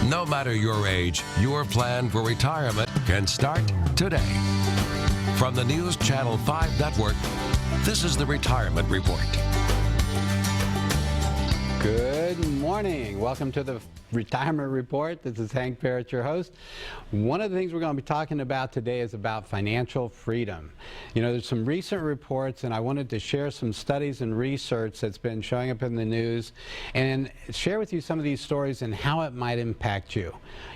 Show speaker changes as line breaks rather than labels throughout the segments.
No matter your age, your plan for retirement can start today. From the News Channel 5 Network, this is the Retirement Report.
Good morning. Welcome to the Retirement Report. This is Hank Parrott, your host. One of the things we're going to be talking about today is about financial freedom. You know, there's some recent reports, and I wanted to share some studies and research that's been showing up in the news and share with you some of these stories and how it might impact you.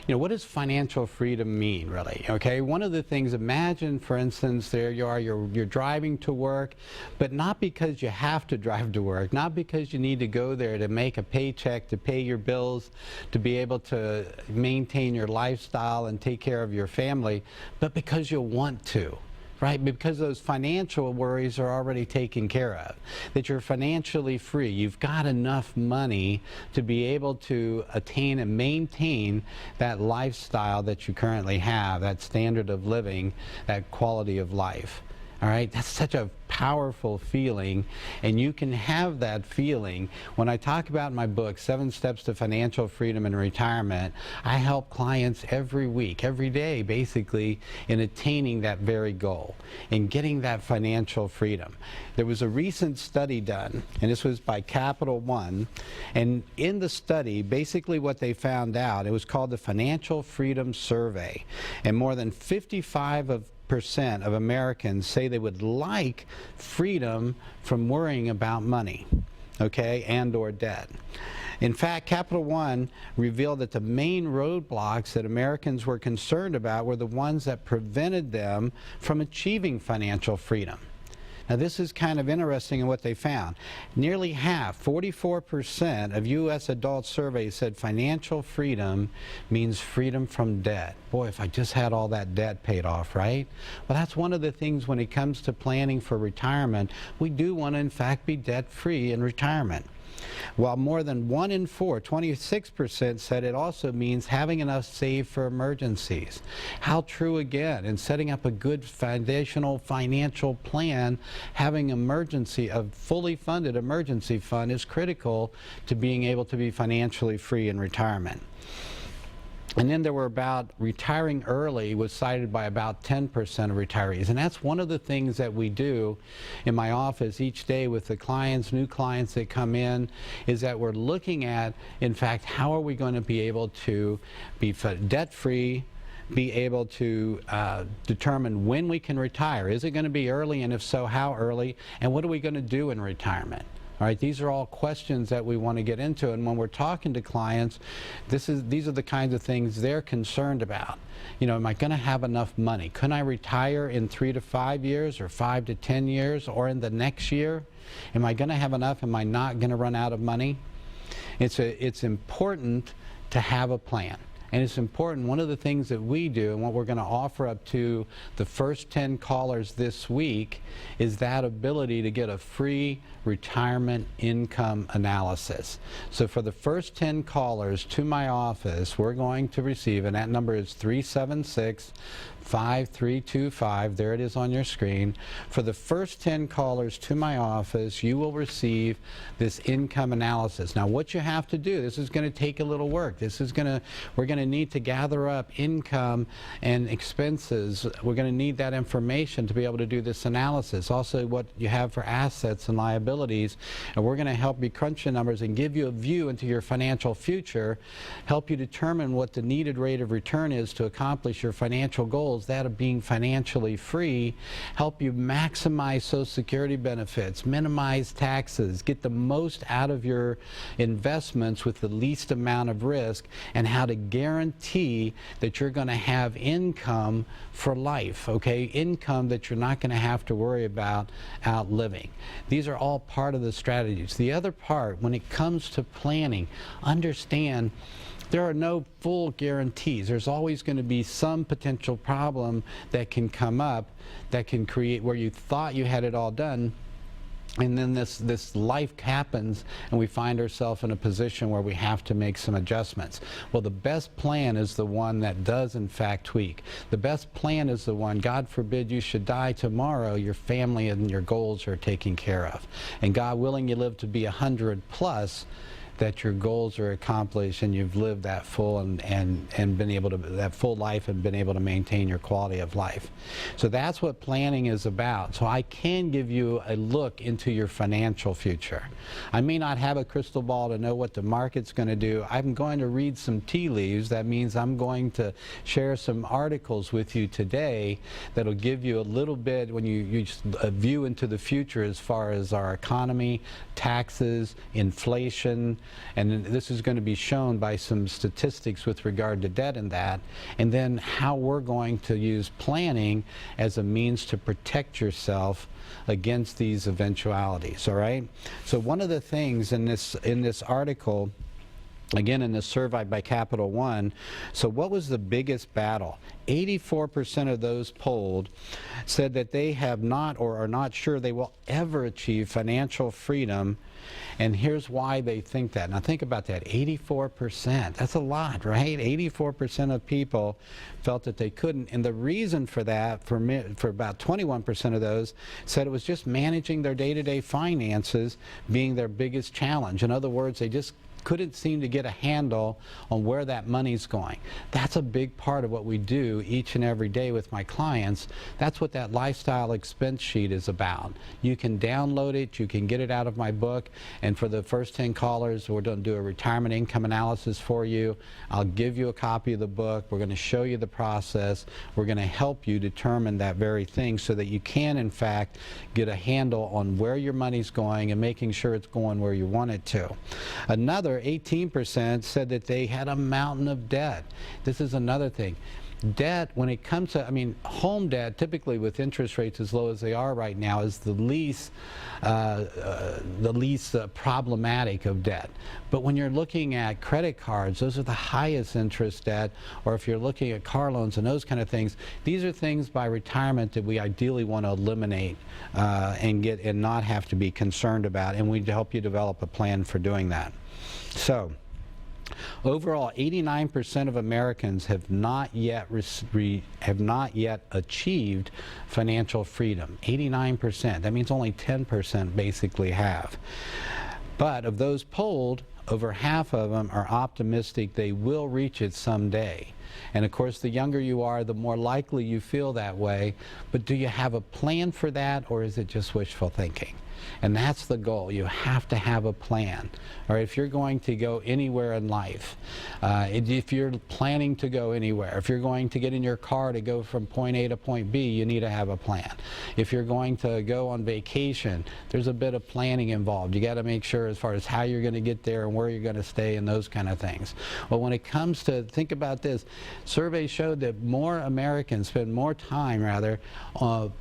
You know, what does financial freedom mean, really? Okay, one of the things, imagine, for instance, there you are, you're driving to work, but not because you have to drive to work, not because you need to go there to make a paycheck, to pay your bills, to be able to maintain your lifestyle and take care of your family, but because you want to. Right? Because those financial worries are already taken care of. That you're financially free. You've got enough money to be able to attain and maintain that lifestyle that you currently have, that standard of living, that quality of life. All right, that's such a powerful feeling, and you can have that feeling. When I talk about in my book, 7 Steps to Financial Freedom and Retirement, I help clients every week, every day, basically, in attaining that very goal, in getting that financial freedom. There was a recent study done, and this was by Capital One, and in the study, basically what they found out, it was called the Financial Freedom Survey, and more than 55% of Americans say they would like freedom from worrying about money, okay, and or debt. In fact, Capital One revealed that the main roadblocks that Americans were concerned about were the ones that prevented them from achieving financial freedom. Now, this is kind of interesting in what they found. Nearly half, 44% of U.S. adults surveyed said financial freedom means freedom from debt. Boy, if I just had all that debt paid off, right? Well, that's one of the things when it comes to planning for retirement. We do want to, in fact, be debt-free in retirement. While more than 1 in 4, 26%, said it also means having enough saved for emergencies. How true again, in setting up a good foundational financial plan, having a fully funded emergency fund is critical to being able to be financially free in retirement. And then there were about retiring early was cited by about 10% of retirees. And that's one of the things that we do in my office each day with the clients, new clients that come in, is that we're looking at, in fact, how are we going to be able to be debt-free, be able to determine when we can retire. Is it going to be early, and if so, how early? And what are we going to do in retirement? All right, these are all questions that we want to get into, and when we're talking to clients, these are the kinds of things they're concerned about. You know, am I going to have enough money? Can I retire in 3 to 5 years, or 5 to 10 years, or in the next year? Am I going to have enough? Am I not going to run out of money? It's important to have a plan. And it's important, one of the things that we do and what we're going to offer up to the first 10 callers this week is that ability to get a free retirement income analysis. So for the first 10 callers to my office, we're going to receive, and that number is 376-5325. There it is on your screen. For the first 10 callers to my office, you will receive this income analysis. Now, what you have to do, this is going to take a little work. We're going to need to gather up income and expenses. We're going to need that information to be able to do this analysis. Also, what you have for assets and liabilities. And we're going to help you crunch the numbers and give you a view into your financial future, help you determine what the needed rate of return is to accomplish your financial goals, that of being financially free, help you maximize Social Security benefits, minimize taxes, get the most out of your investments with the least amount of risk, and how to guarantee that you're going to have income for life, okay? Income that you're not going to have to worry about outliving. These are all part of the strategies. The other part, when it comes to planning, understand there are no full guarantees. There's always going to be some potential problem that can come up that can create where you thought you had it all done, and then this life happens and we find ourselves in a position where we have to make some adjustments. Well, the best plan is the one that does in fact tweak. The best plan is the one, God forbid you should die tomorrow, your family and your goals are taken care of. And God willing you live to be 100 plus, that your goals are accomplished and you've lived that full and been able to, that full life, and been able to maintain your quality of life. So that's what planning is about. So I can give you a look into your financial future. I may not have a crystal ball to know what the market's going to do. I'm going to read some tea leaves. That means I'm going to share some articles with you today that'll give you a little bit, when you a view into the future as far as our economy, taxes, inflation, and this is going to be shown by some statistics with regard to debt and that, and then how we're going to use planning as a means to protect yourself against these eventualities. All right, so one of the things in this article, again in this survey by Capital One, so what was the biggest battle? 84% of those polled said that they have not or are not sure they will ever achieve financial freedom. And here's why they think that. Now think about that, 84%. That's a lot, right? 84% of people felt that they couldn't. And the reason for that, for about 21% of those, said it was just managing their day-to-day finances being their biggest challenge. In other words, they just couldn't seem to get a handle on where that money's going. That's a big part of what we do each and every day with my clients. That's what that lifestyle expense sheet is about. You can download it, you can get it out of my book, and for the first 10 callers, we're going to do a retirement income analysis for you. I'll give you a copy of the book. We're going to show you the process. We're going to help you determine that very thing so that you can, in fact, get a handle on where your money's going and making sure it's going where you want it to. Another 18% said that they had a mountain of debt. This is another thing. Debt, when it comes to, I mean, home debt, typically with interest rates as low as they are right now, is the least problematic of debt. But when you're looking at credit cards, those are the highest interest debt, or if you're looking at car loans and those kind of things, these are things by retirement that we ideally want to eliminate and not have to be concerned about, and we help you develop a plan for doing that. So, overall, 89% of Americans have not yet achieved financial freedom. 89%. That means only 10% basically have. But of those polled, over half of them are optimistic they will reach it someday. And of course, the younger you are, the more likely you feel that way. But do you have a plan for that, or is it just wishful thinking? And that's the goal. You have to have a plan. Or if you're going to go anywhere in life, if you're planning to go anywhere, if you're going to get in your car to go from point A to point B, you need to have a plan. If you're going to go on vacation, there's a bit of planning involved. You got to make sure as far as how you're going to get there and where you're going to stay and those kind of things. Well, when it comes to, think about this, surveys showed that more Americans spend more time, rather,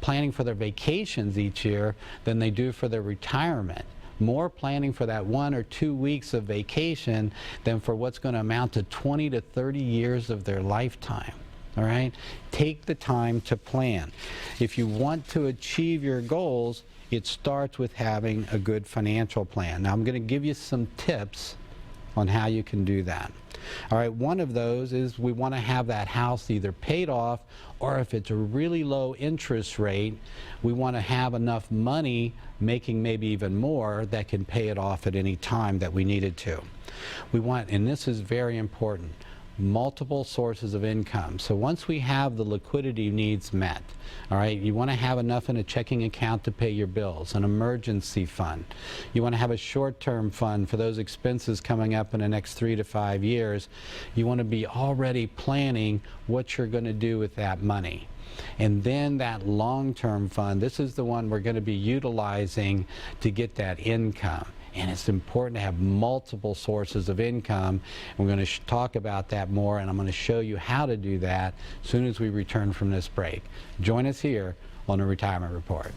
planning for their vacations each year than they do for their retirement. More planning for that 1 or 2 weeks of vacation than for what's going to amount to 20 to 30 years of their lifetime. All right? Take the time to plan. If you want to achieve your goals, it starts with having a good financial plan. Now, I'm going to give you some tips on how you can do that. All right, one of those is we want to have that house either paid off, or if it's a really low interest rate, we want to have enough money, making maybe even more, that can pay it off at any time that we need it to. We want, and this is very important, multiple sources of income. So once we have the liquidity needs met, all right, you want to have enough in a checking account to pay your bills, an emergency fund. You want to have a short-term fund for those expenses coming up in the next 3 to 5 years. You want to be already planning what you're going to do with that money. And then that long-term fund, this is the one we're going to be utilizing to get that income. And it's important to have multiple sources of income. We're going to talk about that more, and I'm going to show you how to do that as soon as we return from this break. Join us here on the Retirement Report.